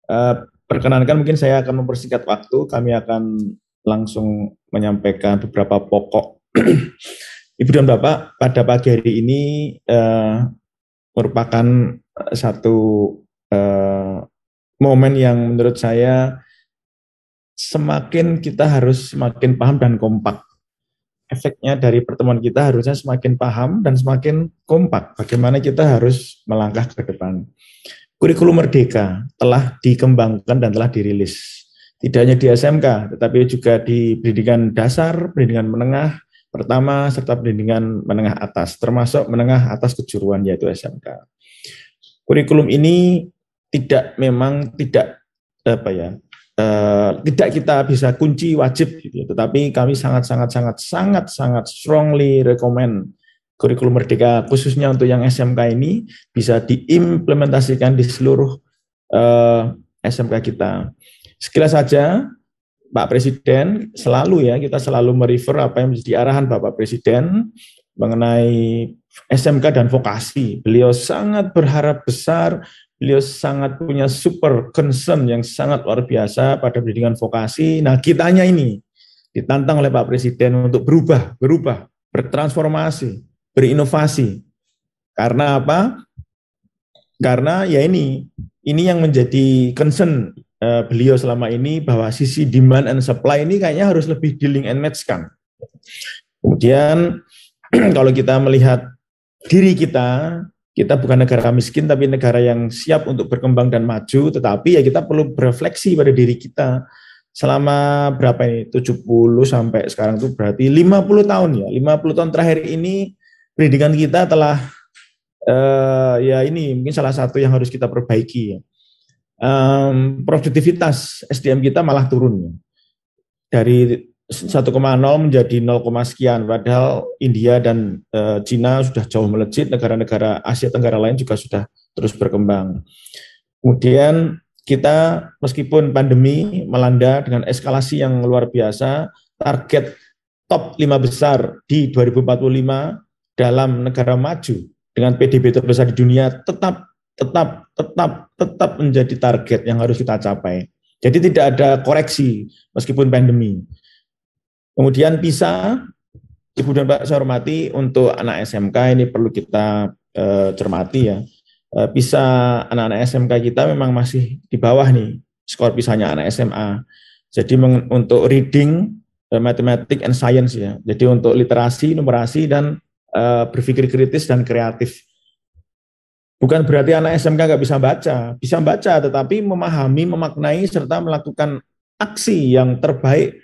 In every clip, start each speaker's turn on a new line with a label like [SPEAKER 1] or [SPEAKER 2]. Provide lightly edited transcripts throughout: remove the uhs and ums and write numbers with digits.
[SPEAKER 1] Eh, Perkenankan mungkin saya akan mempersingkat waktu, kami akan langsung menyampaikan beberapa pokok. Ibu dan Bapak, pada pagi hari ini merupakan satu eh, momen yang menurut saya semakin kita harus semakin paham dan kompak. Efeknya dari pertemuan kita harusnya semakin paham dan semakin kompak bagaimana kita harus melangkah ke depan. Kurikulum Merdeka telah dikembangkan dan telah dirilis. Tidak hanya di SMK, tetapi juga di pendidikan dasar, pendidikan menengah pertama, serta pendidikan menengah atas, termasuk menengah atas kejuruan yaitu SMK. Kurikulum ini memang tidak apa ya, tidak kita bisa kunci wajib gitu, tetapi kami sangat strongly recommend kurikulum Merdeka khususnya untuk yang SMK ini bisa diimplementasikan di seluruh SMK kita. Sekilas saja Pak Presiden kita selalu merefer apa yang menjadi arahan Bapak Presiden mengenai SMK dan vokasi. Beliau sangat berharap besar, beliau sangat punya super concern yang sangat luar biasa pada pendidikan vokasi. Nah, kitanya ini ditantang oleh Pak Presiden untuk berubah, bertransformasi, berinovasi. Karena apa? Karena ya ini yang menjadi concern beliau selama ini, bahwa sisi demand and supply ini kayaknya harus lebih di link and match kan. Kemudian kalau kita melihat diri kita bukan negara miskin tapi negara yang siap untuk berkembang dan maju, tetapi ya kita perlu berefleksi pada diri kita. Selama berapa ini? 70 sampai sekarang itu berarti 50 tahun ya. 50 tahun terakhir ini pendidikan kita telah ya ini mungkin salah satu yang harus kita perbaiki. Produktivitas SDM kita malah turun dari 1,0 menjadi 0, sekian, padahal India dan Cina sudah jauh melejit, negara-negara Asia Tenggara lain juga sudah terus berkembang. Kemudian kita meskipun pandemi melanda dengan eskalasi yang luar biasa, target top 5 besar di 2045 dalam negara maju dengan PDB terbesar di dunia tetap menjadi target yang harus kita capai. Jadi tidak ada koreksi meskipun pandemi. Kemudian PISA, Ibu dan Pak saya hormati, untuk anak SMK ini perlu kita cermati ya. PISA anak-anak SMK kita memang masih di bawah nih skor PISA-nya anak SMA. Jadi untuk reading, mathematics and science ya. Jadi untuk literasi, numerasi dan berpikir kritis dan kreatif. Bukan berarti anak SMK nggak bisa baca, tetapi memahami, memaknai, serta melakukan aksi yang terbaik,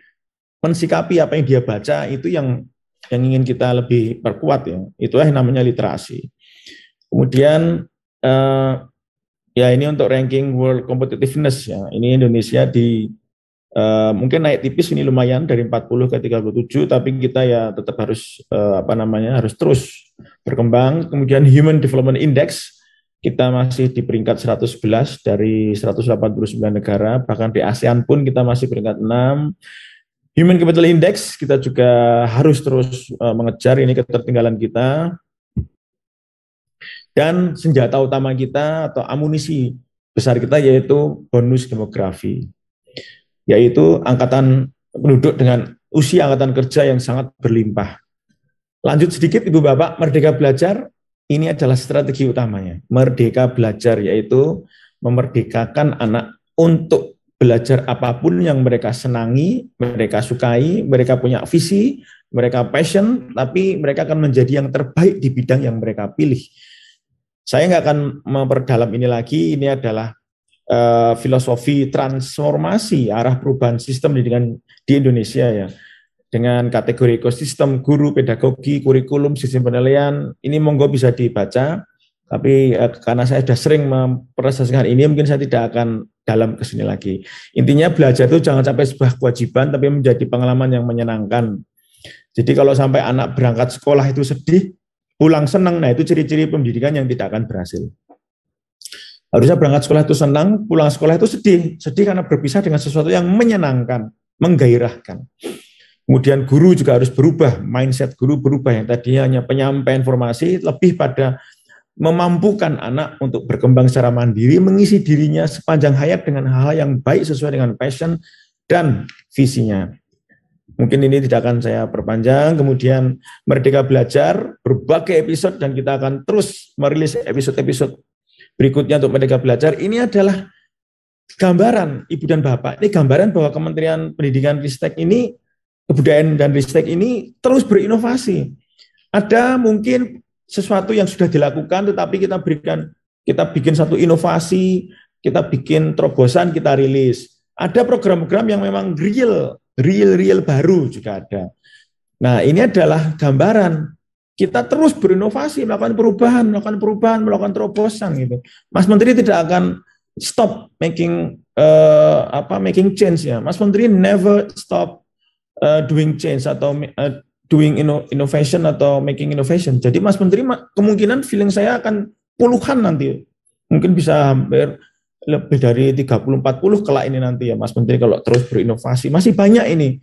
[SPEAKER 1] mensikapi apa yang dia baca, itu yang ingin kita lebih perkuat ya. Itulah yang namanya literasi. Kemudian ya ini untuk ranking World Competitiveness ya. Ini Indonesia mungkin naik tipis, ini lumayan dari 40 ke 37, tapi kita ya tetap harus harus terus berkembang. Kemudian Human Development Index kita masih di peringkat 111 dari 189 negara, bahkan di ASEAN pun kita masih peringkat 6. Human Capital Index kita juga harus terus mengejar, ini ketertinggalan kita. Dan senjata utama kita atau amunisi besar kita yaitu bonus demografi, yaitu angkatan penduduk dengan usia angkatan kerja yang sangat berlimpah. Lanjut sedikit Ibu Bapak, Merdeka Belajar ini adalah strategi utamanya. Merdeka Belajar yaitu memerdekakan anak untuk belajar apapun yang mereka senangi, mereka sukai, mereka punya visi, mereka passion, tapi mereka akan menjadi yang terbaik di bidang yang mereka pilih. Saya nggak akan memperdalam ini lagi, ini adalah filosofi transformasi arah perubahan sistem pendidikan di Indonesia ya. Dengan kategori ekosistem, guru, pedagogi, kurikulum, sistem penilaian, ini monggo bisa dibaca, tapi karena saya sudah sering mempresentasikan ini, mungkin saya tidak akan dalam ke sini lagi. Intinya belajar itu jangan sampai sebuah kewajiban, tapi menjadi pengalaman yang menyenangkan. Jadi kalau sampai anak berangkat sekolah itu sedih, pulang senang, nah itu ciri-ciri pendidikan yang tidak akan berhasil. Harusnya berangkat sekolah itu senang, pulang sekolah itu sedih karena berpisah dengan sesuatu yang menyenangkan, menggairahkan. Kemudian guru juga harus berubah, mindset guru berubah, yang tadinya hanya penyampaian informasi lebih pada memampukan anak untuk berkembang secara mandiri, mengisi dirinya sepanjang hayat dengan hal-hal yang baik sesuai dengan passion dan visinya. Mungkin ini tidak akan saya perpanjang. Kemudian Merdeka Belajar, berbagai episode, dan kita akan terus merilis episode-episode berikutnya untuk Merdeka Belajar. Ini adalah gambaran Ibu dan Bapak, ini gambaran bahwa Kementerian Pendidikan Ristek ini, Kebudayaan dan Ristek ini terus berinovasi. Ada mungkin sesuatu yang sudah dilakukan, tetapi kita bikin satu inovasi, kita bikin terobosan, kita rilis. Ada program-program yang memang real baru juga ada. Nah, ini adalah gambaran kita terus berinovasi, melakukan perubahan, melakukan terobosan gitu. Mas Menteri tidak akan stop making change ya. Mas Menteri never stop doing change atau doing innovation atau making innovation. Jadi Mas Menteri kemungkinan feeling saya akan puluhan nanti. Mungkin bisa hampir lebih dari 30-40 kelak ini nanti ya Mas Menteri kalau terus berinovasi. Masih banyak ini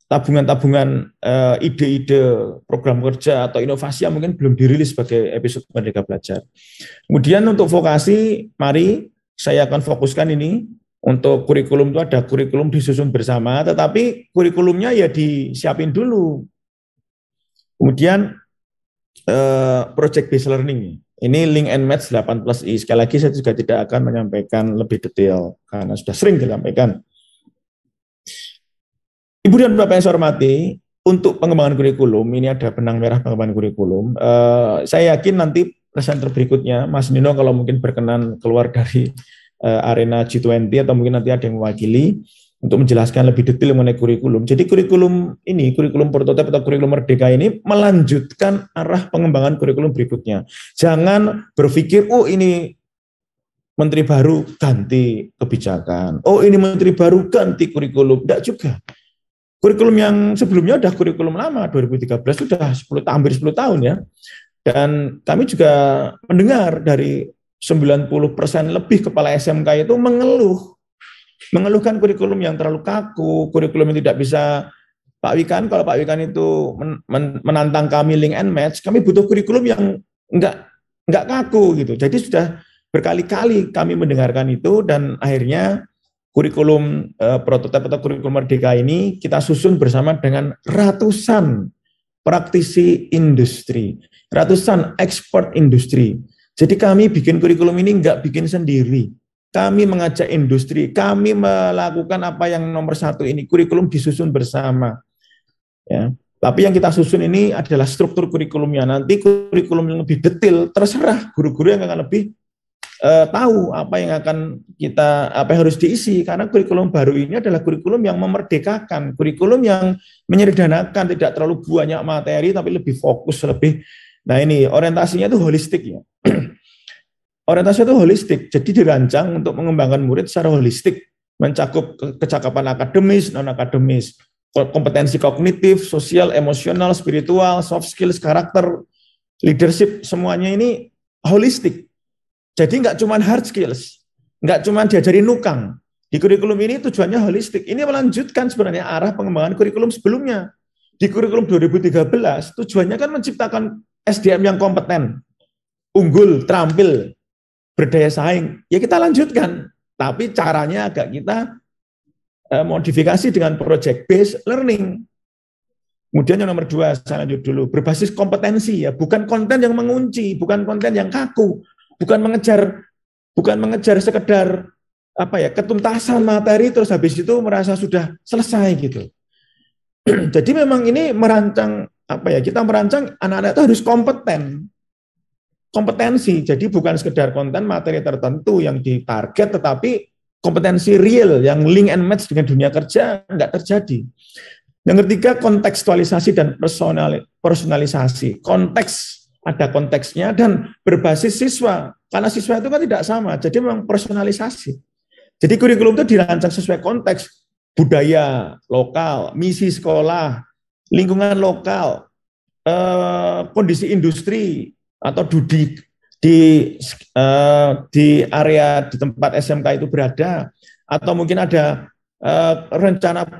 [SPEAKER 1] tabungan-tabungan ide-ide program kerja atau inovasi yang mungkin belum dirilis sebagai episode Merdeka Belajar. Kemudian untuk vokasi, mari saya akan fokuskan ini. Untuk kurikulum itu ada kurikulum disusun bersama, tetapi kurikulumnya ya disiapin dulu. Kemudian project based learning. Ini link and match 8+I. Sekali lagi saya juga tidak akan menyampaikan lebih detail karena sudah sering disampaikan. Ibu dan Bapak yang saya hormati, untuk pengembangan kurikulum, ini ada benang merah pengembangan kurikulum. Saya yakin nanti presenter berikutnya, Mas Nino kalau mungkin berkenan keluar dari arena G20 atau mungkin nanti ada yang mewakili untuk menjelaskan lebih detail mengenai kurikulum. Jadi kurikulum ini, kurikulum prototipe atau kurikulum merdeka ini melanjutkan arah pengembangan kurikulum berikutnya. Jangan berpikir, oh ini menteri baru ganti kebijakan, oh ini menteri baru ganti kurikulum. Tidak juga. Kurikulum yang sebelumnya sudah kurikulum lama, 2013 sudah hampir 10 tahun ya. Dan kami juga mendengar dari 90% lebih kepala SMK itu mengeluhkan kurikulum yang terlalu kaku, kurikulum yang tidak bisa. Pak Wikan, kalau Pak Wikan itu menantang kami link and match, kami butuh kurikulum yang enggak kaku gitu. Jadi sudah berkali-kali kami mendengarkan itu dan akhirnya kurikulum prototipe atau kurikulum merdeka ini kita susun bersama dengan ratusan praktisi industri, ratusan ekspert industri. Jadi kami bikin kurikulum ini enggak bikin sendiri. Kami mengajak industri, kami melakukan apa yang nomor satu ini, kurikulum disusun bersama. Ya. Tapi yang kita susun ini adalah struktur kurikulumnya. Nanti kurikulum yang lebih detail, terserah guru-guru yang akan lebih tahu apa yang harus diisi. Karena kurikulum baru ini adalah kurikulum yang memerdekakan, kurikulum yang menyederhanakan, tidak terlalu banyak materi, tapi lebih fokus, lebih. Nah ini orientasinya itu holistik ya. Orientasi itu holistik, jadi dirancang untuk mengembangkan murid secara holistik, mencakup kecakapan akademis, non-akademis, kompetensi kognitif, sosial, emosional, spiritual, soft skills, karakter, leadership, semuanya ini holistik. Jadi nggak cuma hard skills, nggak cuma diajari nukang. Di kurikulum ini tujuannya holistik. Ini melanjutkan sebenarnya arah pengembangan kurikulum sebelumnya. Di kurikulum 2013, tujuannya kan menciptakan SDM yang kompeten, unggul, terampil, berdaya saing, ya kita lanjutkan. Tapi caranya agak kita modifikasi dengan project based learning. Kemudian yang nomor 2, saya lanjut dulu, berbasis kompetensi ya, bukan konten yang mengunci, bukan konten yang kaku, bukan mengejar sekedar ketuntasan materi terus habis itu merasa sudah selesai gitu. Jadi memang ini kita merancang anak-anak itu harus kompeten. Kompetensi, jadi bukan sekedar konten materi tertentu yang ditarget, tetapi kompetensi real yang link and match dengan dunia kerja enggak terjadi. Yang ketiga, kontekstualisasi dan personalisasi. Konteks, ada konteksnya dan berbasis siswa, karena siswa itu kan tidak sama, jadi memang personalisasi. Jadi kurikulum itu dirancang sesuai konteks, budaya lokal, misi sekolah, lingkungan lokal, kondisi industri, atau di area di tempat SMK itu berada, atau mungkin ada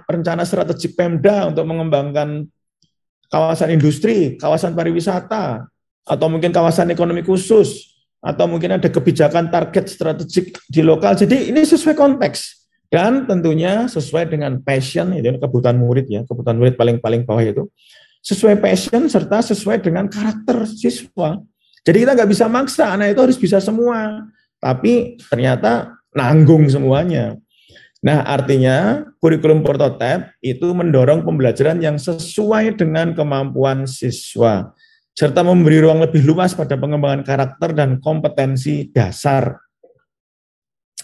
[SPEAKER 1] rencana strategik Pemda untuk mengembangkan kawasan industri, kawasan pariwisata, atau mungkin kawasan ekonomi khusus, atau mungkin ada kebijakan target strategik di lokal. Jadi ini sesuai konteks dan tentunya sesuai dengan passion, itu kebutuhan murid ya, kebutuhan murid paling bawah itu sesuai passion serta sesuai dengan karakter siswa. Jadi kita nggak bisa maksa anak itu harus bisa semua, tapi ternyata nanggung semuanya. Nah, artinya kurikulum prototipe itu mendorong pembelajaran yang sesuai dengan kemampuan siswa, serta memberi ruang lebih luas pada pengembangan karakter dan kompetensi dasar.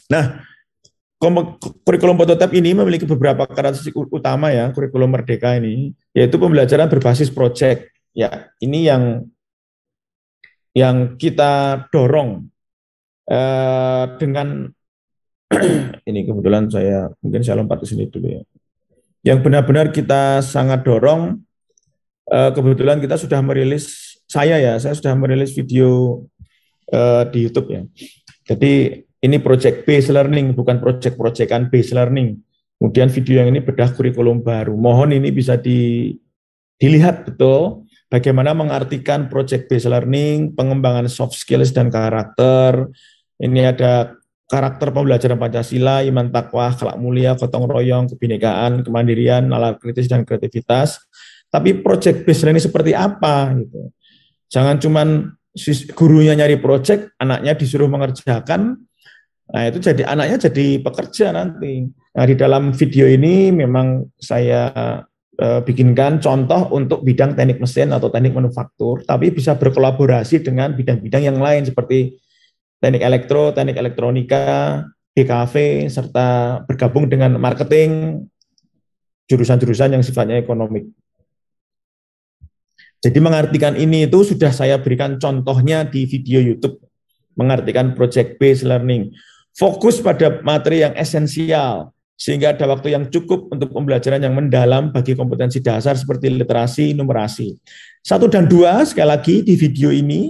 [SPEAKER 1] Nah, kurikulum prototipe ini memiliki beberapa karakteristik utama ya, kurikulum merdeka ini, yaitu pembelajaran berbasis proyek. Ya, ini yang kita dorong dengan ini kebetulan mungkin saya lompat ke sini dulu ya. Yang benar-benar kita sangat dorong, kebetulan kita sudah merilis, saya sudah merilis video di YouTube ya. Jadi ini project based learning, bukan project-projectan based learning. Kemudian video yang ini bedah kurikulum baru. Mohon ini bisa dilihat betul bagaimana mengartikan project based learning, pengembangan soft skills dan karakter. Ini ada karakter pembelajaran Pancasila, iman takwa, akhlak mulia, gotong royong, kebinekaan, kemandirian, nalar kritis dan kreativitas. Tapi project based learning seperti apa gitu. Jangan cuman gurunya nyari project, anaknya disuruh mengerjakan. Nah, itu jadi anaknya jadi pekerja nanti. Nah, di dalam video ini memang saya bikinkan contoh untuk bidang teknik mesin atau teknik manufaktur, tapi bisa berkolaborasi dengan bidang-bidang yang lain seperti teknik elektro, teknik elektronika, BKV, serta bergabung dengan marketing, jurusan-jurusan yang sifatnya ekonomik. Jadi mengartikan ini itu sudah saya berikan contohnya di video YouTube, mengartikan project based learning. Fokus pada materi yang esensial, sehingga ada waktu yang cukup untuk pembelajaran yang mendalam bagi kompetensi dasar seperti literasi, numerasi. 1 dan 2, sekali lagi di video ini,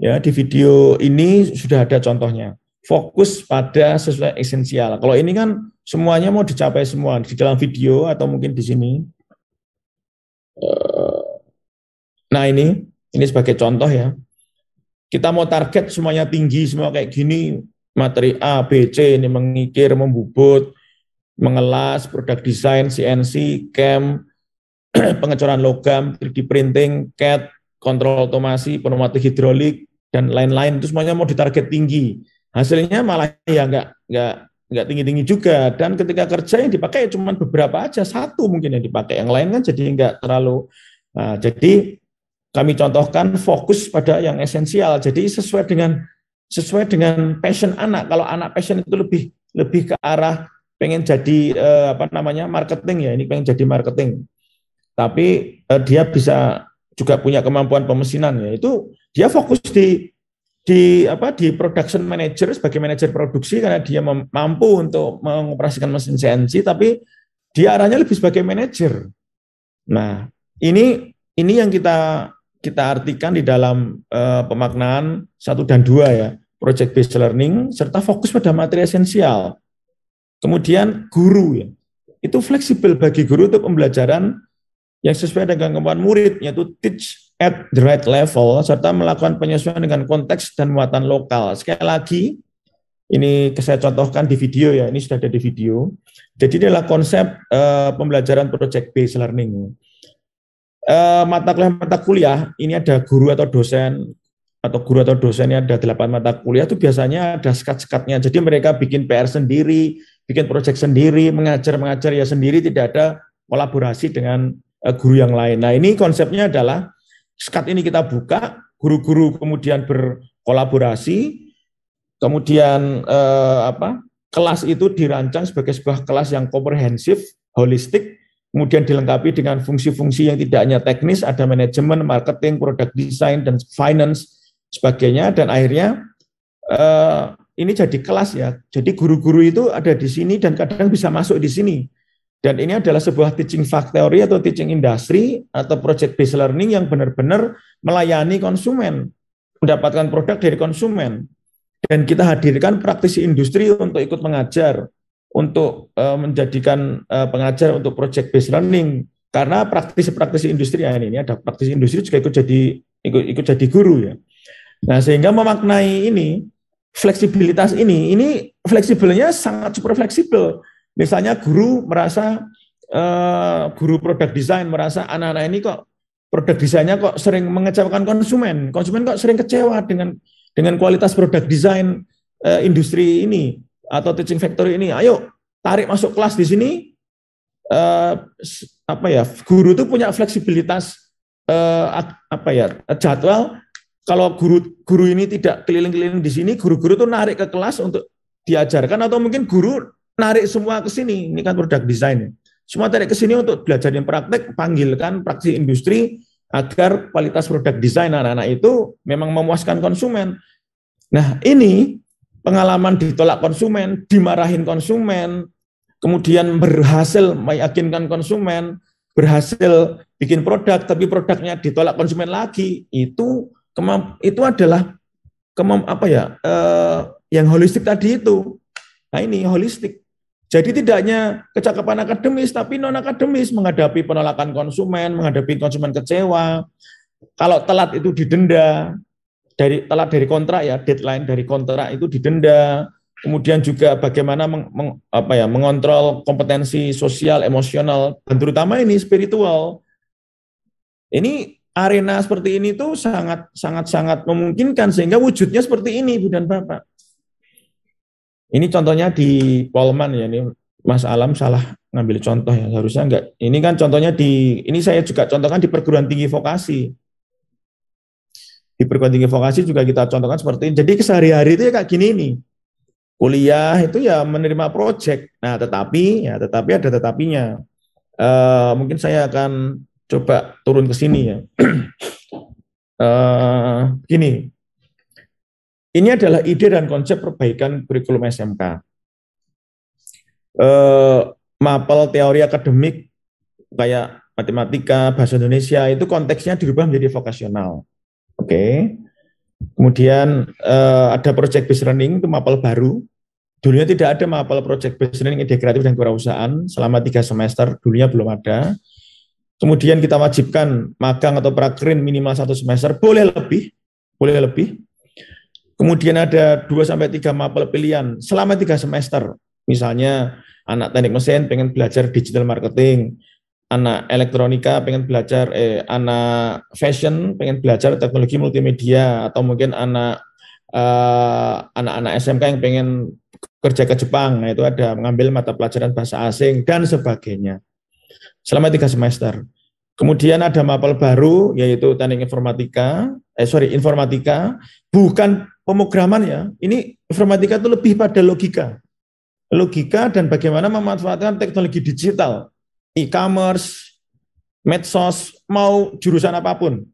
[SPEAKER 1] ya, di video ini sudah ada contohnya. Fokus pada sesuai esensial. Kalau ini kan semuanya mau dicapai semua di dalam video atau mungkin di sini. Nah, ini sebagai contoh ya. Kita mau target semuanya tinggi, semua kayak gini, materi A, B, C, ini mengikir, membubut, mengelas, produk desain, CNC, CAM, pengecoran logam, 3D printing, CAD, kontrol otomasi, pneumatik hidrolik, dan lain-lain, itu semuanya mau ditarget tinggi. Hasilnya malah ya nggak tinggi-tinggi juga, dan ketika kerja yang dipakai cuma beberapa aja, 1 mungkin yang dipakai, yang lain kan jadi nggak terlalu. Nah, jadi kami contohkan fokus pada yang esensial, jadi sesuai dengan passion anak. Kalau anak passion itu lebih ke arah pengen jadi marketing ya, ini pengen jadi marketing. Tapi dia bisa juga punya kemampuan pemesinan ya, itu dia fokus di production manager sebagai manajer produksi karena dia mampu untuk mengoperasikan mesin CNC, tapi dia arahnya lebih sebagai manajer. Nah, ini yang kita artikan di dalam pemaknaan 1 dan 2 ya, project based learning serta fokus pada materi esensial. Kemudian guru ya, itu fleksibel bagi guru untuk pembelajaran yang sesuai dengan kemampuan murid, yaitu teach at the right level, serta melakukan penyesuaian dengan konteks dan muatan lokal. Sekali lagi, ini saya contohkan di video ya, ini sudah ada di video. Jadi ini adalah konsep pembelajaran project based learning. Mata kuliah, ini ada guru atau dosennya ada 8 mata kuliah, itu biasanya ada sekat-sekatnya. Jadi mereka bikin PR sendiri, bikin proyek sendiri, mengajar ya sendiri, tidak ada kolaborasi dengan guru yang lain. Nah, ini konsepnya adalah sekat ini kita buka, guru-guru kemudian berkolaborasi, kemudian kelas itu dirancang sebagai sebuah kelas yang komprehensif, holistik, kemudian dilengkapi dengan fungsi-fungsi yang tidak hanya teknis, ada manajemen, marketing, product design, dan finance, sebagainya, dan akhirnya ini jadi kelas ya. Jadi guru-guru itu ada di sini dan kadang bisa masuk di sini. Dan ini adalah sebuah teaching factory atau teaching industry atau project based learning yang benar-benar melayani konsumen, mendapatkan produk dari konsumen. Dan kita hadirkan praktisi industri untuk ikut mengajar, untuk menjadikan pengajar untuk project based learning, karena praktisi industri ini ada praktisi industri juga ikut jadi guru ya. Nah, sehingga memaknai ini, fleksibilitas ini fleksibelnya sangat super fleksibel. Misalnya guru merasa, guru produk desain merasa anak-anak ini kok produk desainnya kok sering mengecewakan konsumen. Konsumen kok sering kecewa dengan kualitas produk desain industri ini atau teaching factory ini. Ayo tarik masuk kelas di sini. Apa ya? Guru itu punya fleksibilitas jadwal. Kalau guru ini tidak keliling-keliling di sini, guru-guru tuh narik ke kelas untuk diajarkan, atau mungkin guru narik semua ke sini. Ini kan produk desain. Semua tarik ke sini untuk belajar yang praktek, panggilkan praktisi industri agar kualitas produk desain anak-anak itu memang memuaskan konsumen. Nah, ini pengalaman ditolak konsumen, dimarahin konsumen, kemudian berhasil meyakinkan konsumen, berhasil bikin produk, tapi produknya ditolak konsumen lagi, itu adalah yang holistik tadi itu. Nah, ini holistik. Jadi tidak hanya kecakapan akademis, tapi non akademis, menghadapi penolakan konsumen, menghadapi konsumen kecewa. Kalau telat itu didenda, telat dari kontrak ya, deadline dari kontrak itu didenda. Kemudian juga bagaimana mengontrol kompetensi sosial, emosional, dan terutama ini spiritual. Ini arena seperti ini tuh sangat memungkinkan sehingga wujudnya seperti ini, Bu dan Bapak. Ini contohnya di Polman ya, ini Mas Alam salah ngambil contoh ya, harusnya enggak. Ini kan contohnya ini saya juga contohkan di perguruan tinggi vokasi. Di perguruan tinggi vokasi juga kita contohkan seperti ini. Jadi sehari-hari itu ya kayak gini nih. Kuliah itu ya menerima proyek. Nah, tetapi ada tetapinya. Mungkin saya akan coba turun ke sini ya. Gini, ini adalah ide dan konsep perbaikan kurikulum SMK. Mapel teori akademik kayak matematika, bahasa Indonesia itu konteksnya dirubah menjadi vokasional. Oke. Kemudian ada project based learning, itu mapel baru. Dulunya tidak ada mapel project based learning ide kreatif dan kewirausahaan selama 3 semester, dulunya belum ada. Kemudian kita wajibkan magang atau prakrin minimal 1 semester, boleh lebih. Kemudian ada 2-3 mapel pilihan selama 3 semester. Misalnya anak teknik mesin pengen belajar digital marketing, anak elektronika pengen belajar, anak fashion pengen belajar teknologi multimedia, atau mungkin anak-anak SMK yang pengen kerja ke Jepang, nah itu ada mengambil mata pelajaran bahasa asing dan sebagainya selama 3 semester. Kemudian ada mapel baru yaitu teknik informatika, bukan pemrograman ya. Ini informatika itu lebih pada logika dan bagaimana memanfaatkan teknologi digital, e-commerce, medsos, mau jurusan apapun,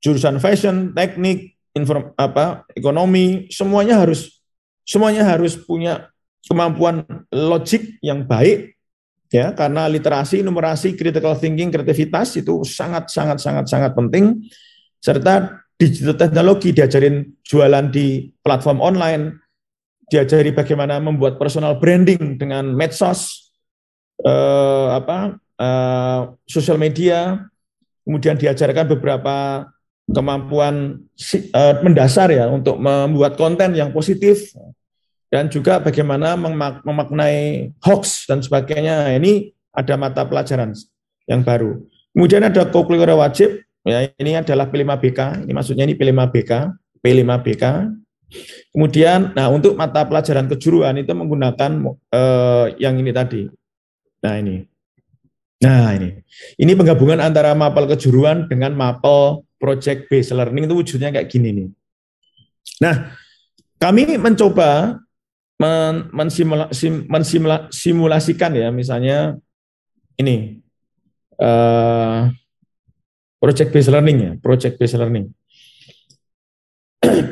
[SPEAKER 1] jurusan fashion, teknik, ekonomi, semuanya harus punya kemampuan logik yang baik ya, karena literasi, numerasi, critical thinking, kreativitas itu sangat penting, serta digital teknologi, diajarin jualan di platform online, diajari bagaimana membuat personal branding dengan medsos, sosial media, kemudian diajarkan beberapa kemampuan mendasar ya untuk membuat konten yang positif, dan juga bagaimana memaknai hoax dan sebagainya. Ini ada mata pelajaran yang baru. Kemudian ada co-curricular wajib, ya ini adalah P5BK, ini maksudnya ini P5BK. Kemudian, nah untuk mata pelajaran kejuruan itu menggunakan yang ini tadi. Nah ini penggabungan antara mapel kejuruan dengan mapel project based learning, itu wujudnya kayak gini nih. Nah, kami mencoba mensimulasikan ya, misalnya ini project based learning.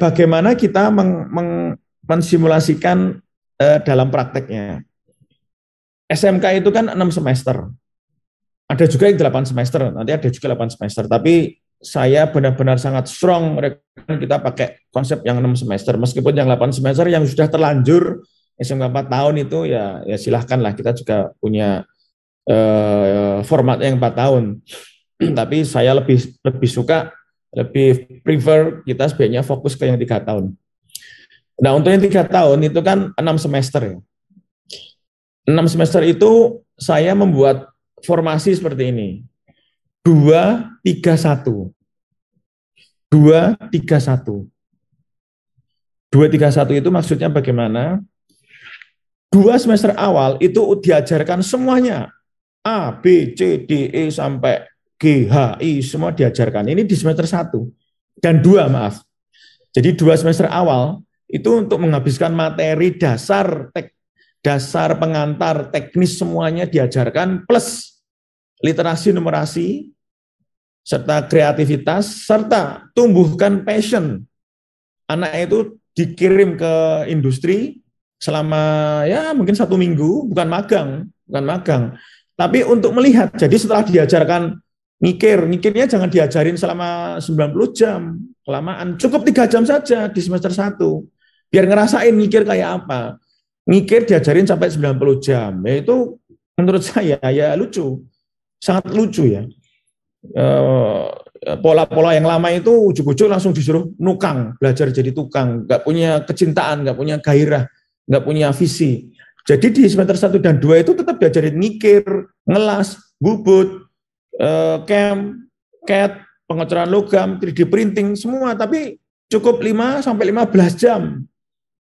[SPEAKER 1] Bagaimana kita mensimulasikan dalam prakteknya? SMK itu kan 6 semester. Ada juga yang 8 semester, nanti ada juga 8 semester, tapi saya benar-benar sangat strong kita pakai konsep yang 6 semester, meskipun yang 8 semester yang sudah terlanjur SMK 4 tahun itu ya silahkanlah, kita juga punya format yang 4 tahun. Tapi saya lebih suka lebih prefer kita sebaiknya fokus ke yang 3 tahun. Nah, untuk yang 3 tahun itu kan 6 semester ya. 6 semester itu saya membuat formasi seperti ini. 2-3-1. 2-3-1. 2-3-1 itu maksudnya bagaimana? 2 semester awal itu diajarkan semuanya. A, B, C, D, E, sampai G, H, I, semua diajarkan. Ini di semester 1. Dan 2, maaf. Jadi 2 semester awal itu untuk menghabiskan materi dasar, dasar pengantar, teknis semuanya diajarkan, plus literasi numerasi, serta kreativitas, serta tumbuhkan passion. Anak itu dikirim ke industri selama ya mungkin 1 minggu, bukan magang, tapi untuk melihat. Jadi setelah diajarkan ngikirnya jangan diajarin selama 90 jam, kelamaan, cukup 3 jam saja di semester 1, biar ngerasain ngikir kayak apa. Ngikir diajarin sampai 90 jam, yaitu menurut saya ya lucu, sangat lucu ya. Pola-pola yang lama itu ujuk-ujuk langsung disuruh nukang, belajar jadi tukang, nggak punya kecintaan, nggak punya gairah, nggak punya visi. Jadi di semester 1 dan 2 itu tetap diajarin ngikir, ngelas, bubut, CAM, CAD, pengecoran logam, 3D printing, semua, tapi cukup 5 sampai 15 jam.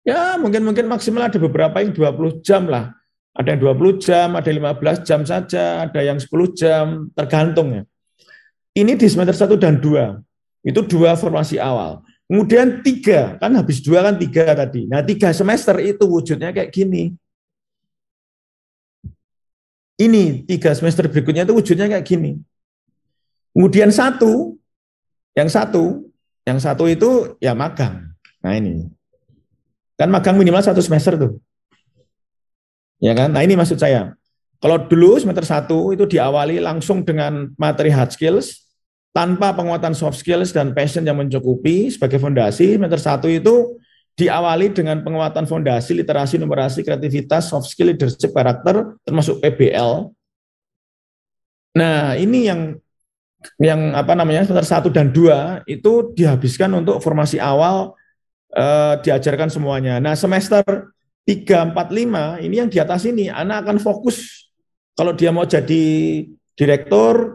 [SPEAKER 1] Ya mungkin maksimal ada beberapa yang 20 jam lah. Ada yang 20 jam, ada 15 jam saja, ada yang 10 jam, tergantung ya. Ini di semester 1 dan 2. Itu 2 formasi awal. Kemudian 3, kan habis 2 kan 3 tadi. Nah 3 semester itu wujudnya kayak gini. Ini 3 semester berikutnya itu wujudnya kayak gini. Kemudian yang satu itu ya magang. Nah ini. Kan magang minimal 1 semester tuh. Ya kan? Nah ini maksud saya. Kalau dulu semester 1 itu diawali langsung dengan materi hard skills, tanpa penguatan soft skills dan passion yang mencukupi sebagai fondasi. Semester 1 itu diawali dengan penguatan fondasi, literasi, numerasi, kreativitas, soft skill, leadership, karakter, termasuk PBL. Nah ini yang apa namanya, semester 1 dan 2 itu dihabiskan untuk formasi awal, diajarkan semuanya. Nah semester 3, 4, 5 ini yang di atas ini, anak akan fokus. Kalau dia mau jadi direktur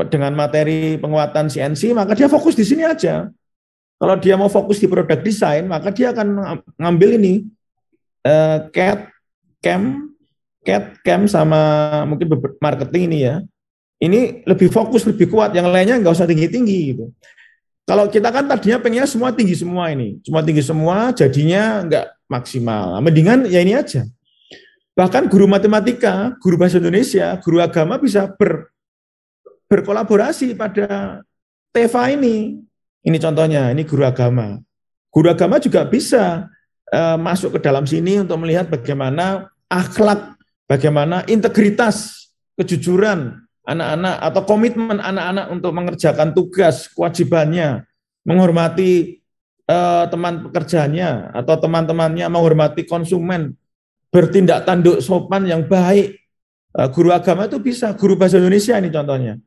[SPEAKER 1] dengan materi penguatan CNC, maka dia fokus di sini aja. Kalau dia mau fokus di product design, maka dia akan ngambil ini CAD, CAM sama mungkin marketing ini ya. Ini lebih fokus, lebih kuat. Yang lainnya nggak usah tinggi-tinggi gitu. Kalau kita kan tadinya pengennya semua tinggi semua ini, cuma tinggi semua, jadinya nggak maksimal. Mendingan ya ini aja. Bahkan guru matematika, guru bahasa Indonesia, guru agama bisa berkolaborasi pada TEVA ini. Ini contohnya, ini guru agama. Guru agama juga bisa masuk ke dalam sini untuk melihat bagaimana akhlak, bagaimana integritas, kejujuran anak-anak atau komitmen anak-anak untuk mengerjakan tugas, kewajibannya, menghormati teman pekerjaannya atau teman-temannya, menghormati konsumen, bertindak tanduk sopan yang baik. Guru agama itu bisa, guru bahasa Indonesia ini contohnya.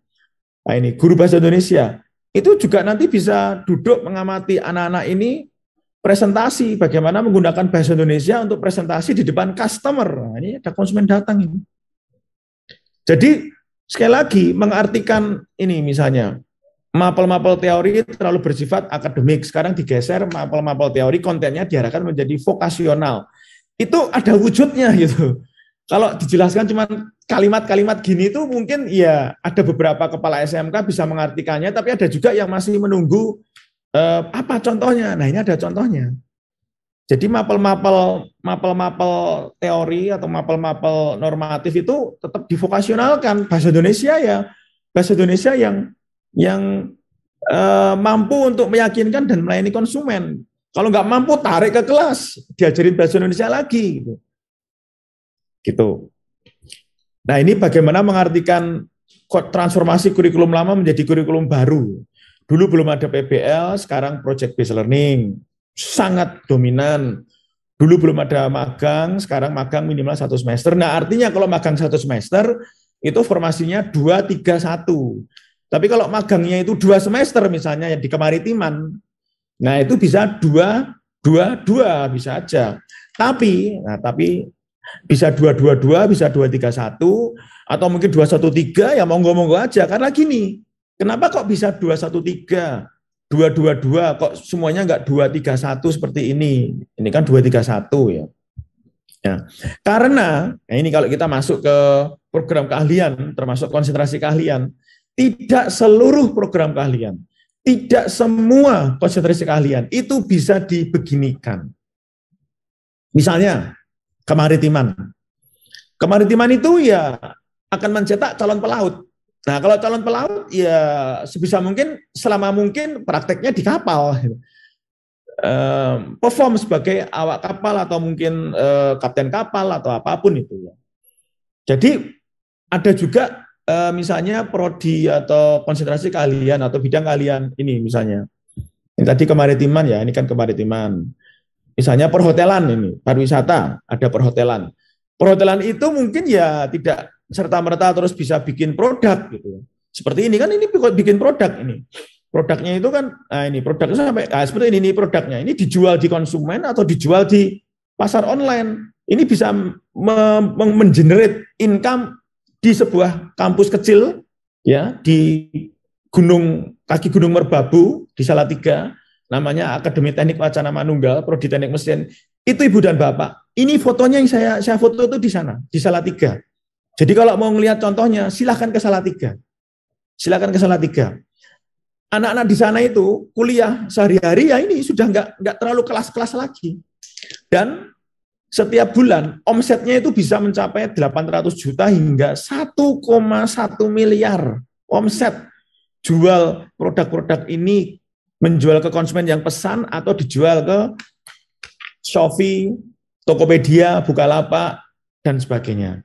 [SPEAKER 1] Nah ini guru bahasa Indonesia itu juga nanti bisa duduk mengamati anak-anak ini presentasi, bagaimana menggunakan bahasa Indonesia untuk presentasi di depan customer. Nah, ini ada konsumen datang ini. Jadi sekali lagi mengartikan ini misalnya mapel-mapel teori terlalu bersifat akademik, sekarang digeser mapel-mapel teori kontennya diarahkan menjadi vokasional. Itu ada wujudnya gitu. Kalau dijelaskan cuma kalimat-kalimat gini itu mungkin ya ada beberapa kepala SMK bisa mengartikannya, tapi ada juga yang masih menunggu apa contohnya. Nah ini ada contohnya. Jadi mapel-mapel teori atau mapel-mapel normatif itu tetap divokasionalkan. Bahasa Indonesia ya, bahasa Indonesia yang mampu untuk meyakinkan dan melayani konsumen. Kalau nggak mampu, tarik ke kelas, diajarin bahasa Indonesia lagi. Gitu. Nah ini bagaimana mengartikan transformasi kurikulum lama menjadi kurikulum baru. Dulu belum ada PBL, sekarang project based learning. Sangat dominan. Dulu belum ada magang, sekarang magang minimal 1 semester. Nah artinya kalau magang 1 semester, itu formasinya 2-3-1. Tapi kalau magangnya itu 2 semester misalnya ya di kemaritiman, nah itu bisa dua bisa aja. Tapi bisa 222, bisa 231, atau mungkin 213 ya monggo-monggo aja. Karena gini, kenapa kok bisa 213, 222, kok semuanya enggak 231 seperti ini? Ini kan 231 ya. Ya. Karena nah ini kalau kita masuk ke program keahlian, termasuk konsentrasi keahlian, tidak seluruh program keahlian, tidak semua konsentrasi keahlian itu bisa dibeginikan. Misalnya kemaritiman. Kemaritiman itu ya akan mencetak calon pelaut. Nah, kalau calon pelaut ya sebisa mungkin selama mungkin prakteknya di kapal. Perform sebagai awak kapal atau mungkin kapten kapal atau apapun itu ya. Jadi ada juga misalnya prodi atau konsentrasi keahlian atau bidang keahlian ini misalnya. Ini tadi kemaritiman ya, ini kan kemaritiman. Misalnya perhotelan ini, pariwisata, ada perhotelan. Perhotelan itu mungkin ya tidak serta-merta terus bisa bikin produk gitu. Seperti ini kan ini bikin produk ini. Produknya itu kan, nah ini produknya sampai seperti ini produknya. Ini dijual di konsumen atau dijual di pasar online. Ini bisa mengenerate income di sebuah kampus kecil ya di kaki Gunung Merbabu di Salatiga, namanya Akademi Teknik Wacana Manunggal, Prodi Teknik Mesin. Itu Ibu dan Bapak. Ini fotonya yang saya foto itu di sana, di Salatiga. Jadi kalau mau ngelihat contohnya, silahkan ke Salatiga. Silakan ke Salatiga. Anak-anak di sana itu kuliah sehari-hari ya ini sudah nggak terlalu kelas-kelas lagi. Dan setiap bulan omsetnya itu bisa mencapai 800 juta hingga 1,1 miliar omset jual produk-produk ini, menjual ke konsumen yang pesan atau dijual ke Shopee, Tokopedia, Bukalapak, dan sebagainya.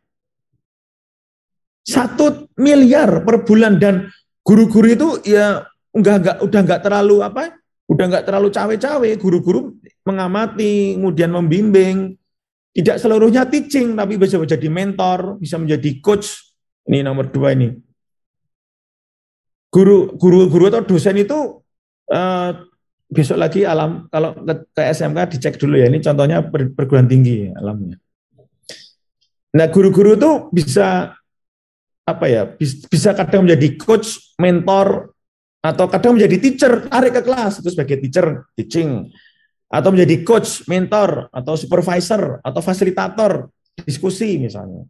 [SPEAKER 1] 1 miliar per bulan, dan guru-guru itu ya udah nggak terlalu udah nggak terlalu cawe-cawe. Guru-guru mengamati, kemudian membimbing, tidak seluruhnya teaching, tapi bisa menjadi mentor, bisa menjadi coach. Ini nomor 2 ini. Guru atau dosen itu besok lagi kalau ke SMK dicek dulu ya. Ini contohnya perguruan tinggi alamnya. Nah, guru-guru itu bisa bisa kadang menjadi coach, mentor, atau kadang menjadi teacher, tarik ke kelas itu sebagai teacher, teaching, atau menjadi coach, mentor, atau supervisor, atau fasilitator diskusi misalnya.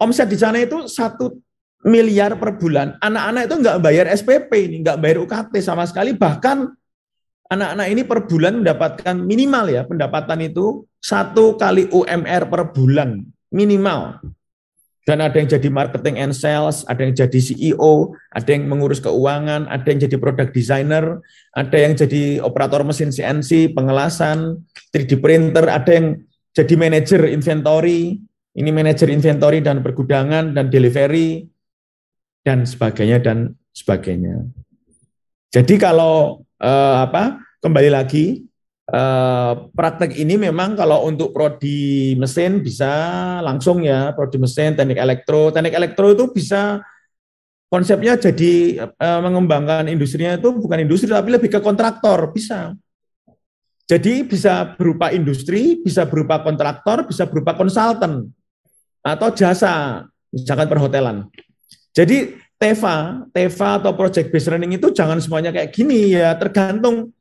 [SPEAKER 1] Omset di sana itu 1 miliar per bulan. Anak-anak itu nggak bayar SPP, ini nggak bayar UKT sama sekali. Bahkan anak-anak ini per bulan mendapatkan minimal ya pendapatan itu 1 kali UMR per bulan minimal. Dan ada yang jadi marketing and sales, ada yang jadi CEO, ada yang mengurus keuangan, ada yang jadi product designer, ada yang jadi operator mesin CNC, pengelasan, 3D printer, ada yang jadi manajer inventory, ini manajer inventory dan pergudangan dan delivery, dan sebagainya, dan sebagainya. Jadi kalau kembali lagi, praktek ini memang kalau untuk prodi mesin bisa langsung ya, prodi mesin, teknik elektro itu bisa konsepnya jadi mengembangkan industrinya itu bukan industri tapi lebih ke kontraktor, bisa. Jadi bisa berupa industri, bisa berupa kontraktor, bisa berupa konsultan atau jasa, misalkan perhotelan. Jadi TEVA atau project based learning itu jangan semuanya kayak gini ya, tergantung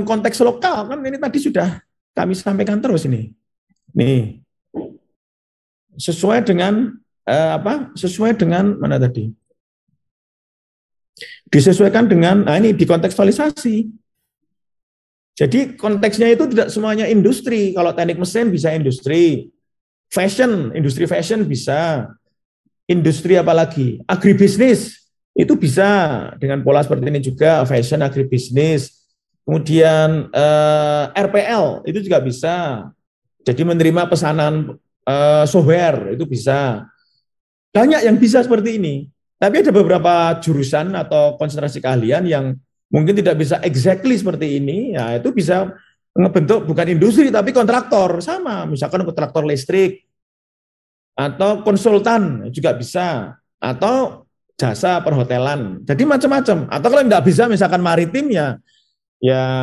[SPEAKER 1] konteks lokal kan. Ini tadi sudah kami sampaikan terus ini. Nih. Sesuai dengan Sesuai dengan mana tadi? Disesuaikan dengan ini dikontekstualisasi. Jadi konteksnya itu tidak semuanya industri. Kalau teknik mesin bisa industri. Industri fashion bisa. Industri apalagi? Agribisnis itu bisa dengan pola seperti ini juga, fashion, agribisnis. Kemudian RPL itu juga bisa. Jadi menerima pesanan software itu bisa. Banyak yang bisa seperti ini. Tapi ada beberapa jurusan atau konsentrasi keahlian yang mungkin tidak bisa exactly seperti ini. Ya itu bisa ngebentuk bukan industri tapi kontraktor sama. Misalkan kontraktor listrik atau konsultan juga bisa. Atau jasa perhotelan. Jadi macam-macam. Atau kalau nggak bisa misalkan maritim ya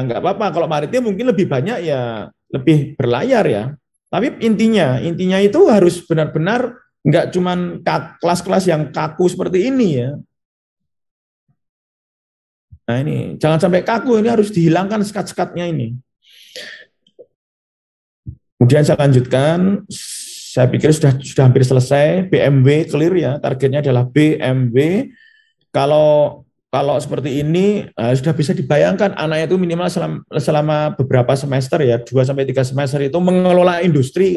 [SPEAKER 1] nggak apa-apa. Kalau maritim mungkin lebih banyak ya lebih berlayar ya. Tapi intinya itu harus benar-benar nggak cuman kelas-kelas yang kaku seperti ini ya. Nah ini jangan sampai kaku, ini harus dihilangkan sekat-sekatnya ini. Kemudian saya lanjutkan, saya pikir sudah hampir selesai. BMW clear ya, targetnya adalah BMW. Kalau seperti ini sudah bisa dibayangkan anaknya itu minimal selama beberapa semester ya, 2-3 semester itu mengelola industri.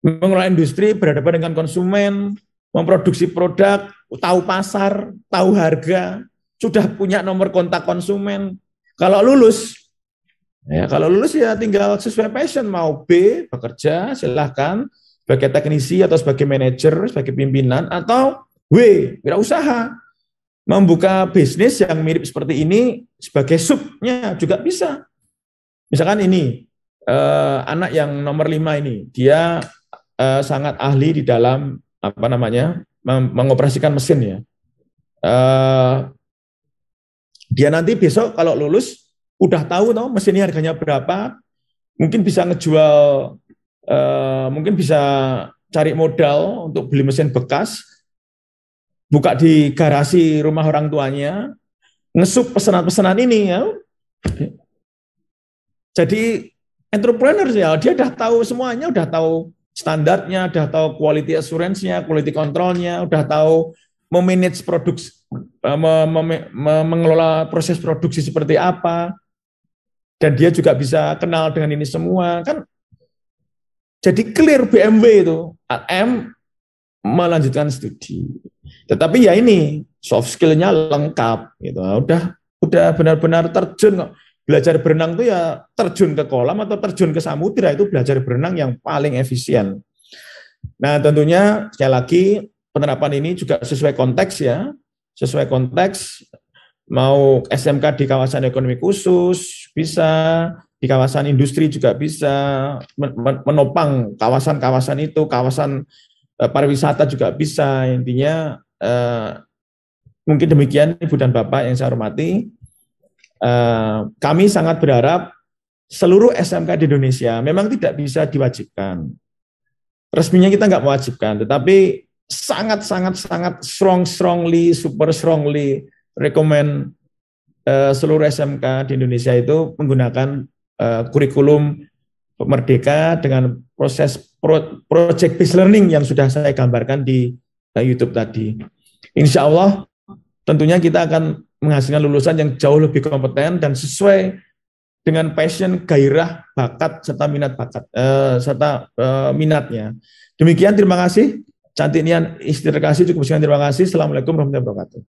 [SPEAKER 1] Mengelola industri, berhadapan dengan konsumen, memproduksi produk, tahu pasar, tahu harga, sudah punya nomor kontak konsumen. Kalau lulus ya tinggal sesuai passion, mau B bekerja silahkan sebagai teknisi atau sebagai manajer, sebagai pimpinan, atau W wirausaha, membuka bisnis yang mirip seperti ini sebagai subnya juga bisa. Misalkan ini anak yang nomor 5 ini, dia sangat ahli di dalam mengoperasikan mesin ya. Dia nanti besok kalau lulus udah tahu mesin ini harganya berapa, mungkin bisa ngejual, mungkin bisa cari modal untuk beli mesin bekas, buka di garasi rumah orang tuanya, ngesup pesanan-pesanan ini ya. Jadi entrepreneur ya, dia udah tahu semuanya, udah tahu standarnya, udah tahu quality assurance-nya, quality control-nya, udah tahu memanage produksi, mengelola proses produksi seperti apa, dan dia juga bisa kenal dengan ini semua kan. Jadi clear BMW itu. M melanjutkan studi. Tetapi ya ini soft skill-nya lengkap gitu. Udah benar-benar terjun kok. Belajar berenang itu ya terjun ke kolam atau terjun ke samudra, itu belajar berenang yang paling efisien. Nah, tentunya sekali lagi penerapan ini juga sesuai konteks ya. Sesuai konteks, mau SMK di kawasan ekonomi khusus bisa, di kawasan industri juga bisa, menopang kawasan-kawasan itu, kawasan pariwisata juga bisa. Intinya mungkin demikian Ibu dan Bapak yang saya hormati. Kami sangat berharap seluruh SMK di Indonesia memang tidak bisa diwajibkan. Resminya kita nggak mewajibkan, tetapi sangat super strongly recommend seluruh SMK di Indonesia itu menggunakan kurikulum Merdeka dengan proses project based learning yang sudah saya gambarkan di YouTube tadi. Insya Allah tentunya kita akan menghasilkan lulusan yang jauh lebih kompeten dan sesuai dengan passion, gairah, bakat serta minatnya. Demikian, terima kasih. Cantik nian istilah kasih, cukup sekian, terima kasih. Assalamualaikum warahmatullahi wabarakatuh.